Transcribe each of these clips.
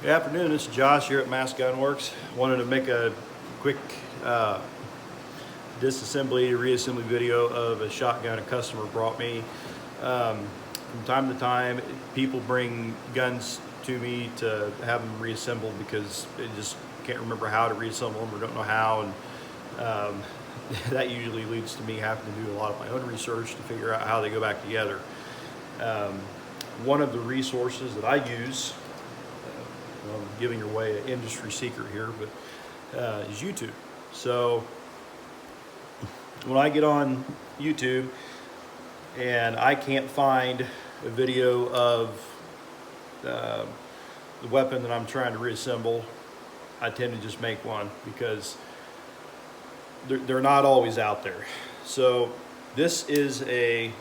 Good afternoon, this is Josh here at Mass Gun Works. Wanted to make a quick disassembly, reassembly video of a shotgun a customer brought me. From time to time, people bring guns to me to have them reassembled because they just can't remember how to reassemble them or don't know how, and that usually leads to me having to do a lot of my own research to figure out how they go back together. One of the resources that I use, I'm giving away an industry secret here, but is YouTube. So when I get on YouTube and I can't find a video of the weapon that I'm trying to reassemble, I tend to just make one because they're not always out there. So this is a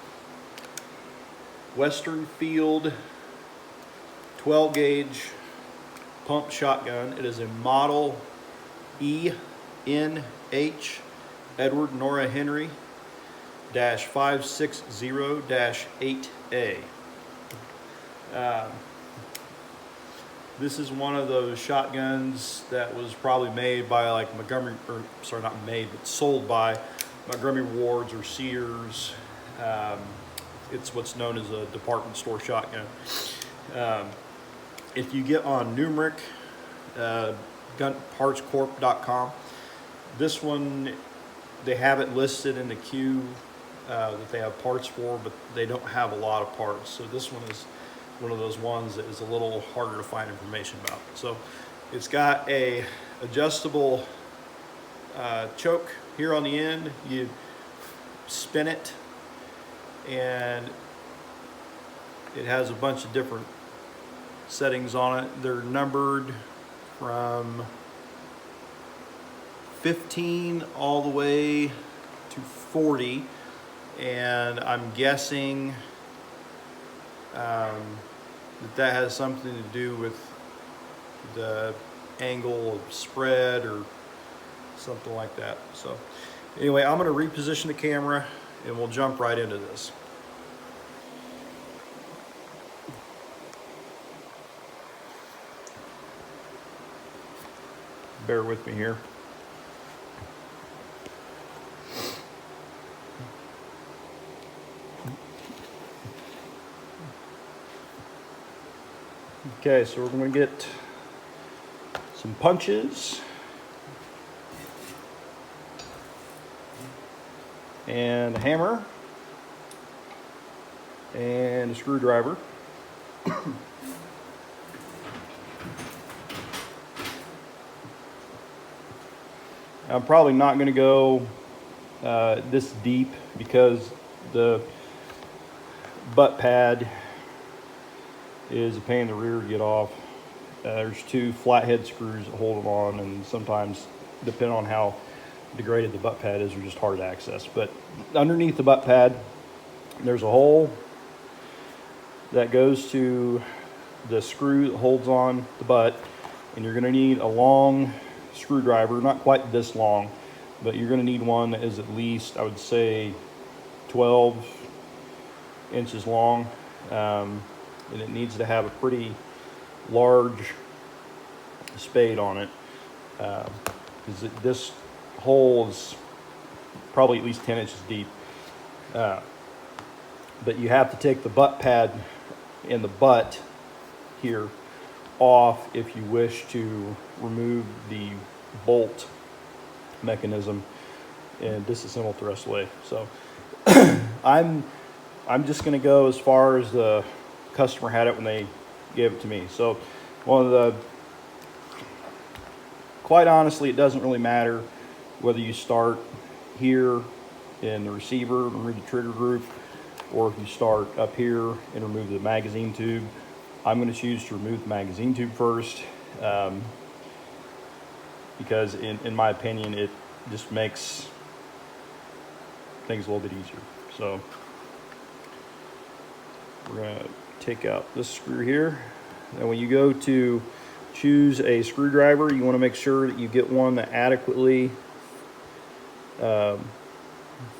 Westernfield 12 gauge pump shotgun. It is a model ENH Edward Nora Henry -560-8A. This is one of those shotguns that was probably made by like Montgomery, or sorry, not made, but sold by Montgomery Wards or Sears. It's what's known as a department store shotgun. If you get on Numeric, gunpartscorp.com, this one, they have it listed in the queue that they have parts for, but they don't have a lot of parts. So this one is one of those ones that is a little harder to find information about. So it's got a adjustable choke here on the end. You spin it and it has a bunch of different settings on it. They're numbered from 15 all the way to 40, and I'm guessing that has something to do with the angle of spread or something like that. So anyway, I'm going to reposition the camera and we'll jump right into this. Bear with me here. Okay, so we're going to get some punches and a hammer and a screwdriver. I'm probably not going to go this deep because the butt pad is a pain in the rear to get off. There's two flathead screws that hold them on, and sometimes, depending on how degraded the butt pad is, they're just hard to access. But underneath the butt pad, there's a hole that goes to the screw that holds on the butt, and you're going to need a long screwdriver, not quite this long, but you're going to need one that is at least, I would say, 12 inches long, and it needs to have a pretty large spade on it, because this hole is probably at least 10 inches deep. But you have to take the butt pad and the butt here off if you wish to remove the bolt mechanism and disassemble it the rest of the way. So I'm just going to go as far as the customer had it when they gave it to me. So quite honestly, it doesn't really matter whether you start here in the receiver, remove the trigger group, or if you start up here and remove the magazine tube. I'm going to choose to remove the magazine tube first, because in my opinion, it just makes things a little bit easier. So we're going to take out this screw here. And when you go to choose a screwdriver, you want to make sure that you get one that adequately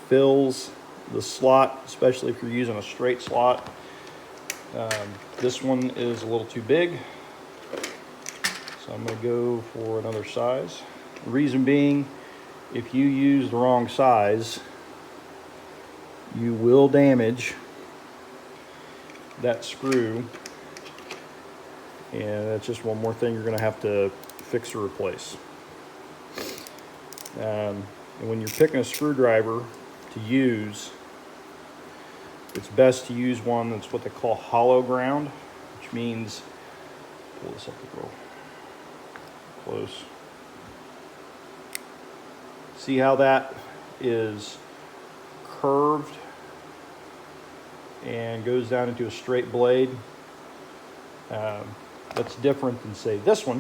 fills the slot, especially if you're using a straight slot. This one is a little too big. So I'm going to go for another size. The reason being, if you use the wrong size, you will damage that screw, and that's just one more thing you're going to have to fix or replace. And when you're picking a screwdriver to use, it's best to use one that's what they call hollow ground, which means, pull this up real close. See how that is curved and goes down into a straight blade? That's different than, say, this one,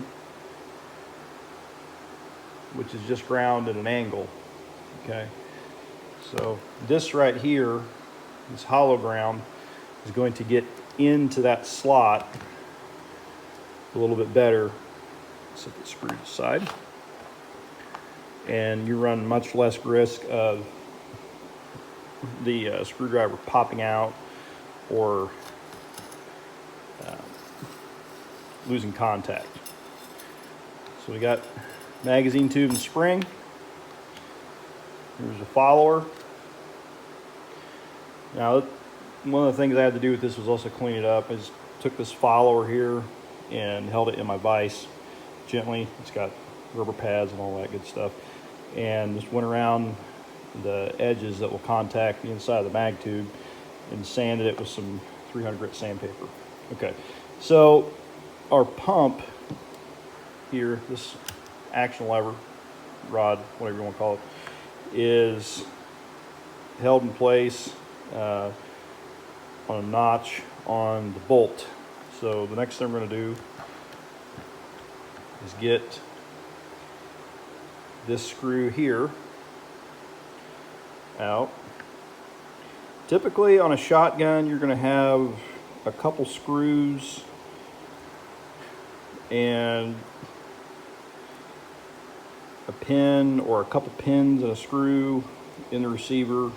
which is just ground at an angle. Okay, so this right here, this hollow ground, is going to get into that slot a little bit better. Set the screw aside, and you run much less risk of the screwdriver popping out or losing contact. So we got magazine tube and spring. Here's a follower. Now, one of the things I had to do with this was also clean it up. I just took this follower here and held it in my vise gently. It's got rubber pads and all that good stuff, and just went around the edges that will contact the inside of the mag tube and sanded it with some 300 grit sandpaper. Okay, so our pump here, this action lever rod, whatever you want to call it, is held in place on a notch on the bolt. So the next thing we're going to do is get this screw here out. Typically on a shotgun, you're going to have a couple screws and a pin or a couple pins and a screw in the receiver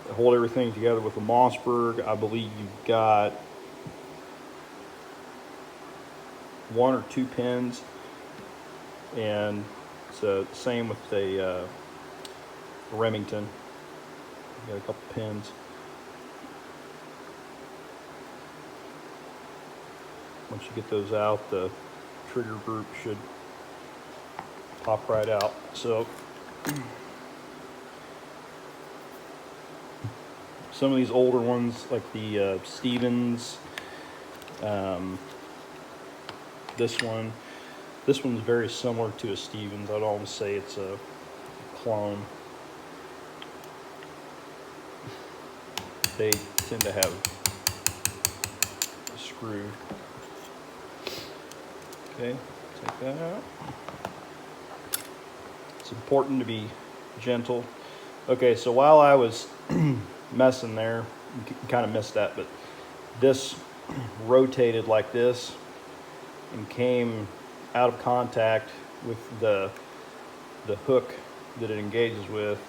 to hold everything together. With the Mossberg, I believe you've got 1 or 2 pins, and it's the same with the Remington. You got a couple pins. Once you get those out, the trigger group should pop right out. So some of these older ones, like the Stevens, this one's very similar to a Stevens. I'd almost say it's a clone. They tend to have a screw. Okay, take that out. It's important to be gentle. Okay, so while I was messing there, you kind of missed that, but this rotated like this and came out of contact with the hook that it engages with,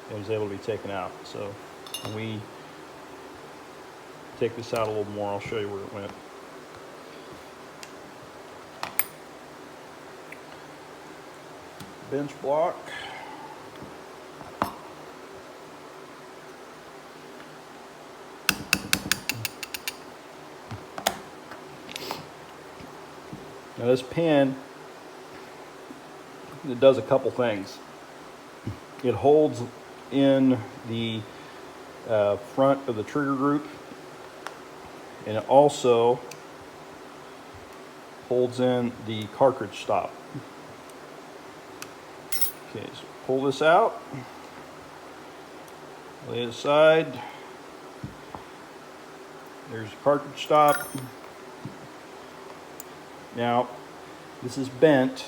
and was able to be taken out. So when we take this out a little more, I'll show you where it went. Bench block. Now this pin, it does a couple things. It holds in the front of the trigger group, and it also holds in the cartridge stop. Okay, so pull this out, lay it aside. There's the cartridge stop. Now, this is bent,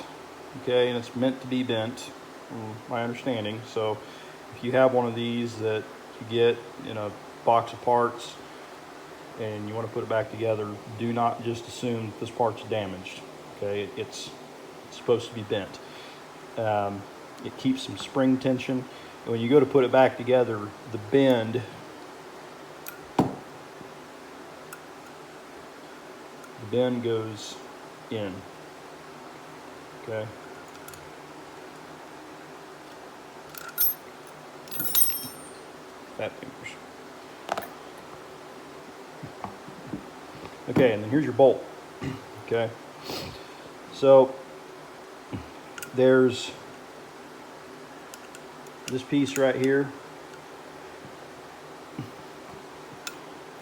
okay, and it's meant to be bent, from my understanding. So if you have one of these that you get in a box of parts and you want to put it back together, do not just assume that this part's damaged. Okay, it's supposed to be bent. It keeps some spring tension, and when you go to put it back together, the bend goes in. Okay. Fat fingers. Okay, and then here's your bolt. Okay. So there's this piece right here.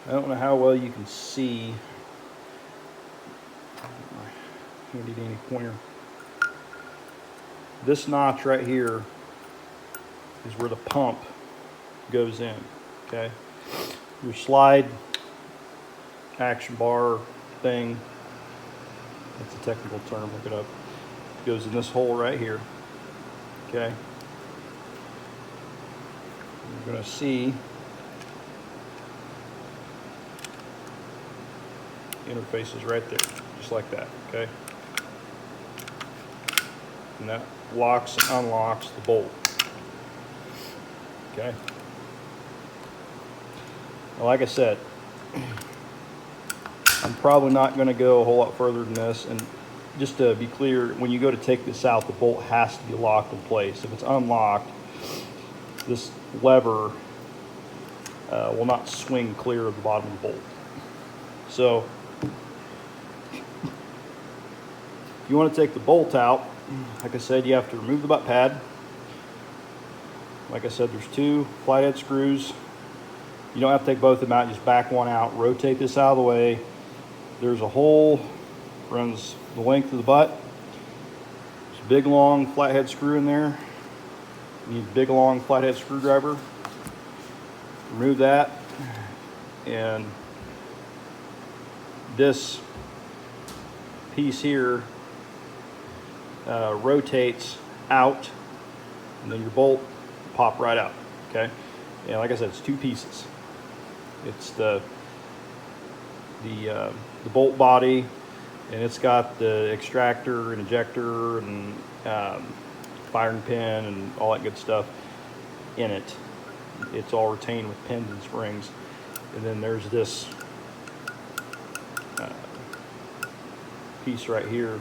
I don't know how well you can see my handy dandy pointer. This notch right here is where the pump goes in. Okay. Your slide action bar thing, that's a technical term, look it up, goes in this hole right here. Okay. You're going to see interfaces right there, just like that. Okay. And that locks and unlocks the bolt. Okay. Well, like I said, I'm probably not going to go a whole lot further than this. And just to be clear, when you go to take this out, the bolt has to be locked in place. If it's unlocked, this lever will not swing clear of the bottom of the bolt. So if you want to take the bolt out, like I said, you have to remove the butt pad. Like I said, there's 2 flathead screws. You don't have to take both of them out, just back one out, rotate this out of the way. There's a hole, runs the length of the butt. There's a big long flathead screw in there. You need a big long flathead screwdriver. Remove that, and this piece here rotates out, and then your bolt pop right out. Okay, and like I said, it's 2 pieces. It's the bolt body, and it's got the extractor and ejector and firing pin and all that good stuff in it. It's all retained with pins and springs. And then there's this piece right here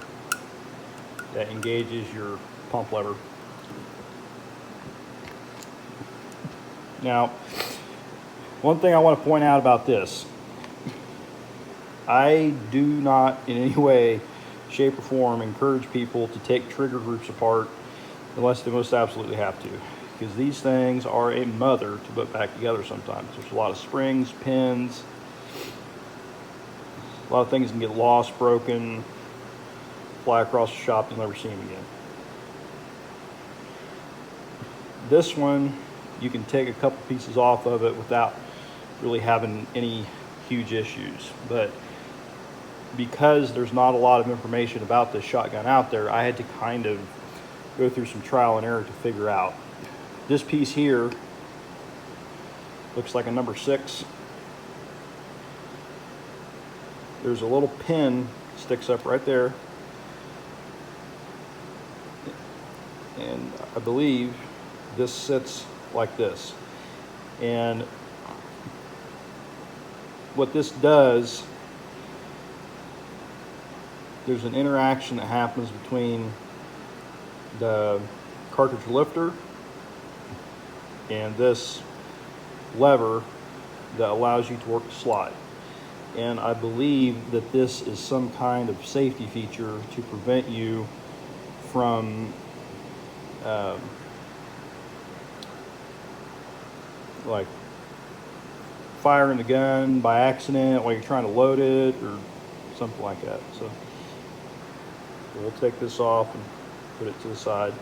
that engages your pump lever. Now, one thing I want to point out about this, I do not in any way, shape, or form encourage people to take trigger groups apart unless they most absolutely have to, because these things are a mother to put back together sometimes. There's a lot of springs, pins, a lot of things can get lost, broken, fly across the shop, you'll never see them again. This one, you can take a couple pieces off of it without really having any huge issues. But because there's not a lot of information about this shotgun out there, I had to kind of go through some trial and error to figure out. This piece here looks like a number 6. There's a little pin sticks up right there, and I believe this sits like this. And what this does, there's an interaction that happens between the cartridge lifter and this lever that allows you to work the slide. And I believe that this is some kind of safety feature to prevent you from like firing the gun by accident while you're trying to load it or something like that. So we'll take this off and put it to the side.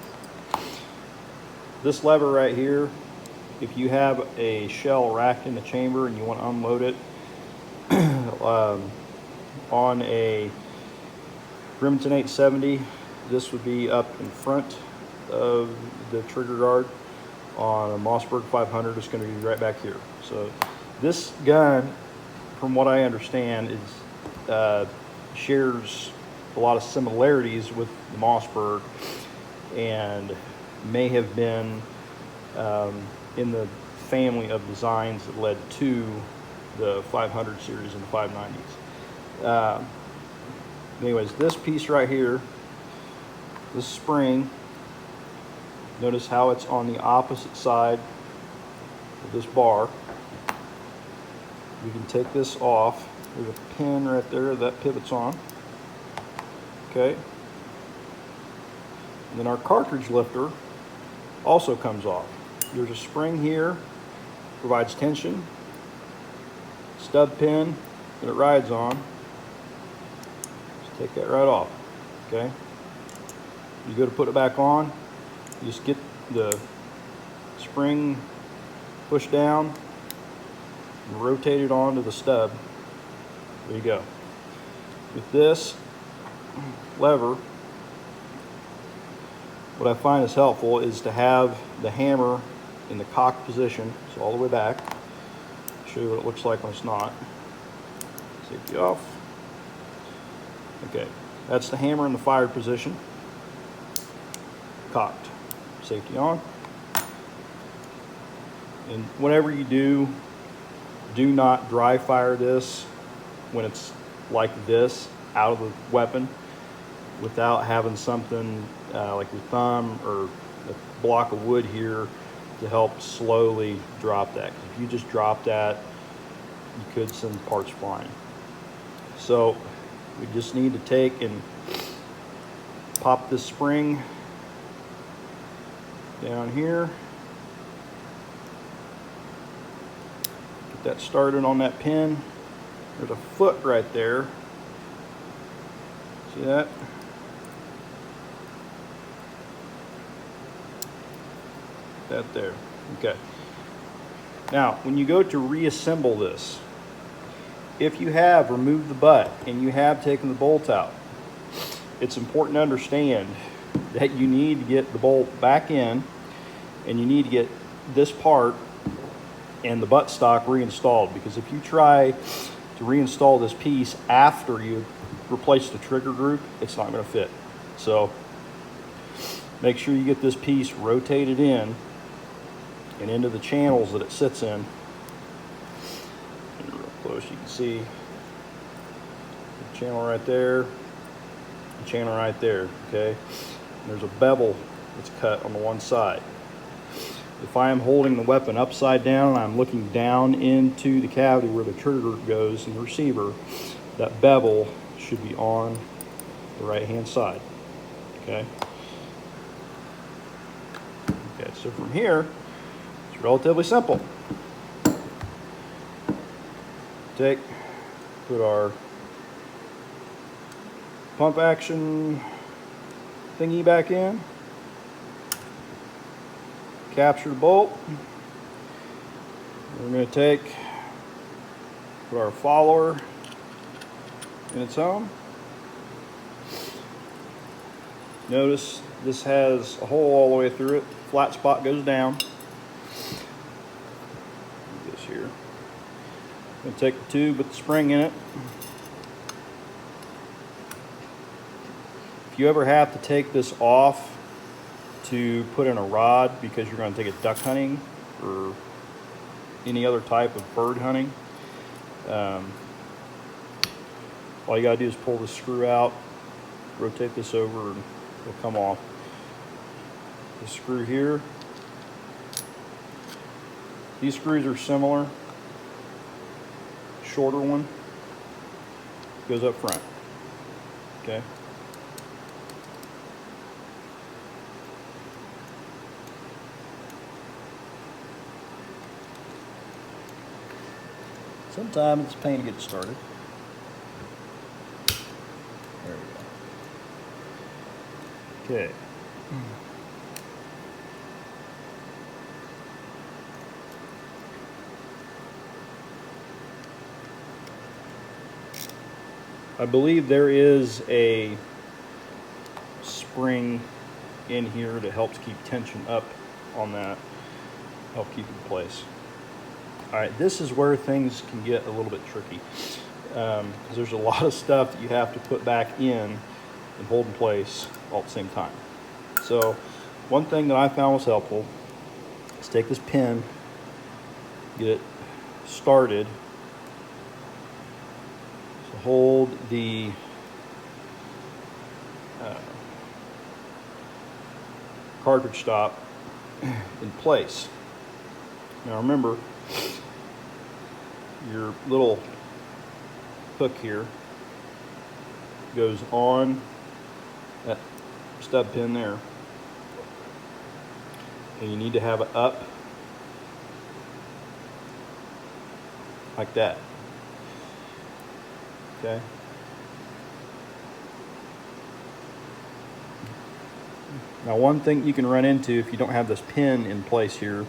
This lever right here, if you have a shell racked in the chamber and you want to unload it on a Remington 870, this would be up in front of the trigger guard. On a Mossberg 500, it's going to be right back here. So this gun, from what I understand, is shares a lot of similarities with the Mossberg and may have been in the family of designs that led to the 500 series and the 590s. Anyways, this piece right here this spring, notice how it's on the opposite side of this bar. We can take this off. There's a pin right there that pivots on. Okay. And then our cartridge lifter also comes off. There's a spring here, provides tension, stub pin that it rides on. Just take that right off. Okay. You go to put it back on, you just get the spring pushed down and rotate it onto the stub. There you go. With this lever, what I find is helpful is to have the hammer in the cocked position, so all the way back. I'll show you what it looks like when it's not. Safety off. Okay, that's the hammer in the fired position. Cocked. Safety on. And whatever you do, do not dry fire this when it's like this out of the weapon without having something like your thumb or a block of wood here to help slowly drop that. 'Cause if you just drop that, you could send parts flying. So we just need to take and pop this spring down here. Get that started on that pin. There's a foot right there. See that? That there. Okay. Now, when you go to reassemble this, if you have removed the butt and you have taken the bolt out, it's important to understand that you need to get the bolt back in and you need to get this part and the butt stock reinstalled, because if you try to reinstall this piece after you replace the trigger group, it's not going to fit. So make sure you get this piece rotated in and into the channels that it sits in. And real close, you can see the channel right there, the channel right there. Okay, and there's a bevel that's cut on the one side. If I am holding the weapon upside down and I'm looking down into the cavity where the trigger goes in the receiver, that bevel should be on the right hand side. Okay. Okay, so from here, it's relatively simple. Put our pump action thingy back in, capture the bolt. We're going to put our follower in its home. Notice this has a hole all the way through it. Flat spot goes down. This here. I'm going to take the tube with the spring in it. If you ever have to take this off to put in a rod because you're going to take it duck hunting or any other type of bird hunting, all you got to do is pull the screw out, rotate this over, and it'll come off. The screw here, these screws are similar. Shorter one goes up front. Okay. Sometimes it's a pain to get started. There we go. Okay. I believe there is a spring in here that helps keep tension up on that, help keep it in place. All right, this is where things can get a little bit tricky, because there's a lot of stuff that you have to put back in and hold in place all at the same time. So one thing that I found was helpful is take this pin, get it started, so hold the cartridge stop in place. Now remember, your little hook here goes on that stub pin there, and you need to have it up like that. Okay. Now one thing you can run into if you don't have this pin in place here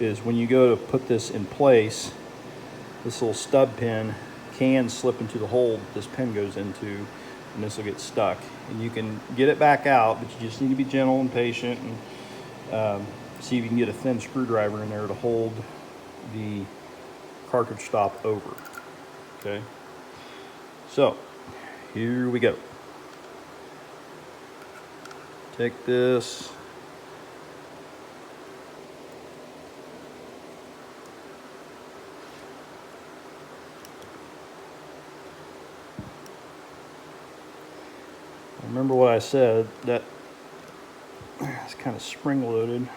is when you go to put this in place, this little stub pin can slip into the hole that this pin goes into, and this will get stuck. And you can get it back out, but you just need to be gentle and patient, and see if you can get a thin screwdriver in there to hold the cartridge stop over. Okay, so here we go. Take this, remember what I said, that it's kind of spring loaded.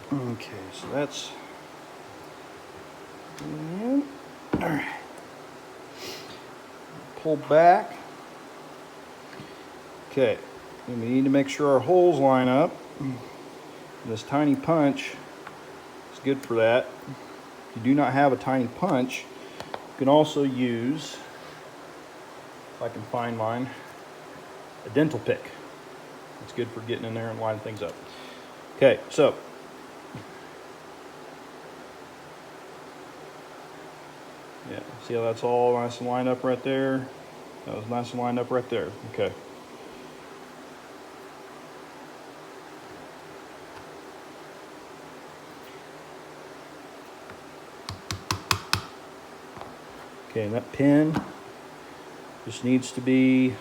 Okay, so that's in. All right. Pull back. Okay, and we need to make sure our holes line up. This tiny punch is good for that. If you do not have a tiny punch, you can also use, if I can find mine, a dental pick. It's good for getting in there and lining things up. Okay, so yeah, see how that's all nice and lined up right there? That was nice and lined up right there. Okay. Okay, and that pin just needs to be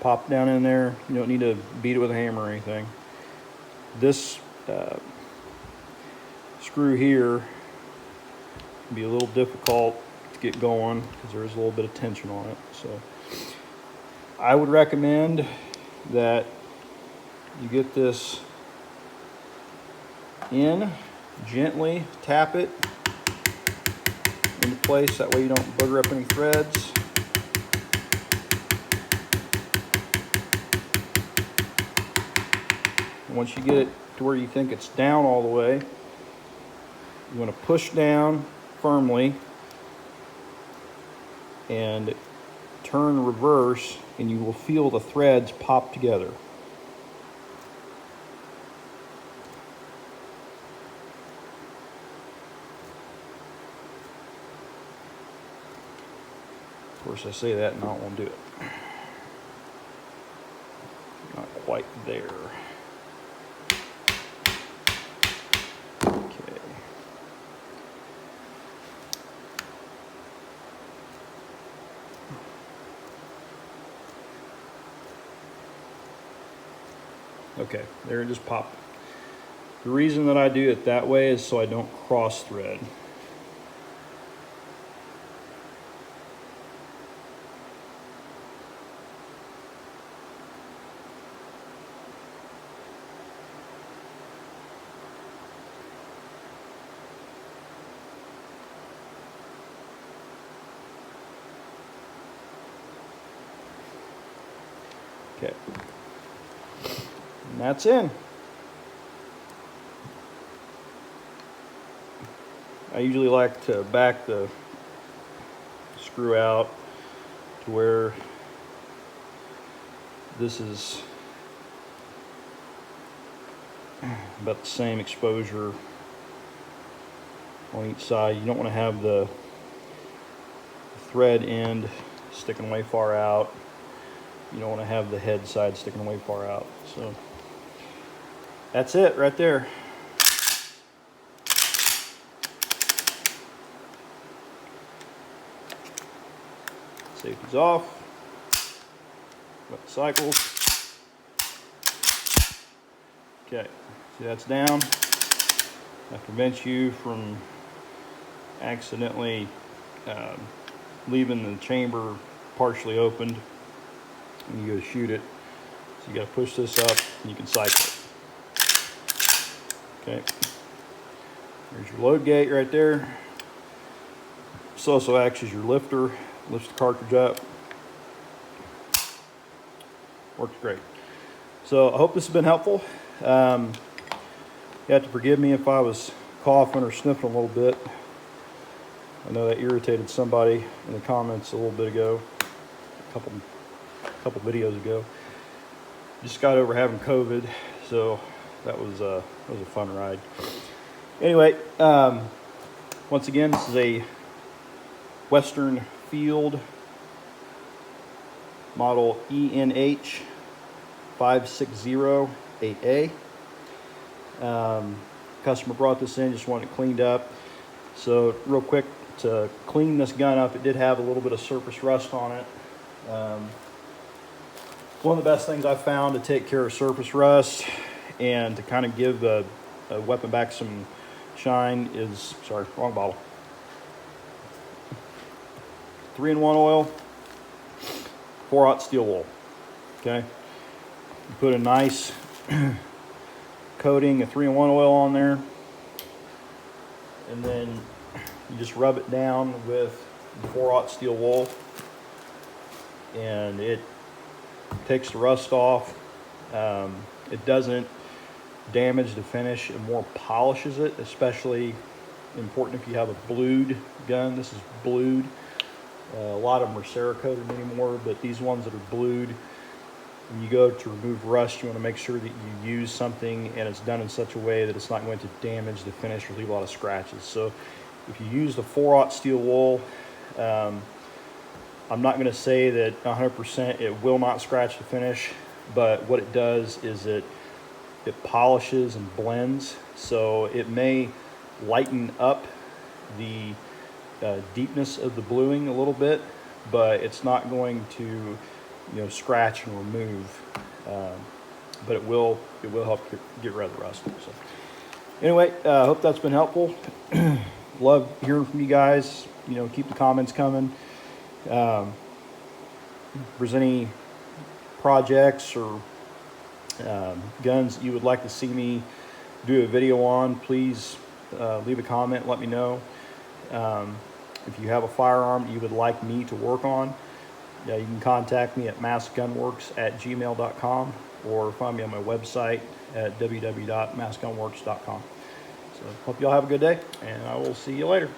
popped down in there. You don't need to beat it with a hammer or anything. This screw here can be a little difficult to get going because there is a little bit of tension on it. So I would recommend that you get this in, gently tap it into place. That way you don't booger up any threads. And once you get it to where you think it's down all the way, you want to push down firmly and turn reverse, and you will feel the threads pop together. Of course, I say that and I won't do it. Not quite there. Okay. Okay, there it just popped. The reason that I do it that way is so I don't cross thread. Okay, and that's in. I usually like to back the screw out to where this is about the same exposure on each side. You don't want to have the thread end sticking way far out. You don't want to have the head side sticking way far out. So that's it right there. Safety's off. Wet the cycles. Okay, see that's down. That prevents you from accidentally leaving the chamber partially opened when you go to shoot it. So you got to push this up and you can cycle it. Okay, there's your load gate right there. This also acts as your lifter, lifts the cartridge up. Works great. So I hope this has been helpful. You have to forgive me if I was coughing or sniffing a little bit. I know that irritated somebody in the comments a little bit ago, a couple videos ago. Just got over having COVID, so that was a fun ride. Anyway, once again, this is a Westernfield model ENH-560-8A. Customer brought this in, just wanted it cleaned up. So real quick, to clean this gun up, it did have a little bit of surface rust on it. One of the best things I've found to take care of surface rust and to kind of give a weapon back some shine is, sorry, wrong bottle. 3-in-1 oil, 4-aught steel wool. Okay, you put a nice coating of 3-in-1 oil on there, and then you just rub it down with the 4-aught steel wool, and it takes the rust off. It doesn't damage the finish, it more polishes it, especially important if you have a blued gun. This is blued. A lot of them are Cerakoted anymore, but these ones that are blued, when you go to remove rust, you want to make sure that you use something and it's done in such a way that it's not going to damage the finish or leave a lot of scratches. So if you use the 4-aught steel wool, I'm not going to say that 100% it will not scratch the finish, but what it does is it polishes and blends, so it may lighten up the deepness of the bluing a little bit, but it's not going to, scratch and remove. But it will help get rid of the rust. So anyway, I hope that's been helpful. Love hearing from you guys. Keep the comments coming. If there's any projects or guns that you would like to see me do a video on, please leave a comment, let me know. If you have a firearm that you would like me to work on, you can contact me at massgunworks@gmail.com or find me on my website at www.massgunworks.com. So hope you all have a good day, and I will see you later.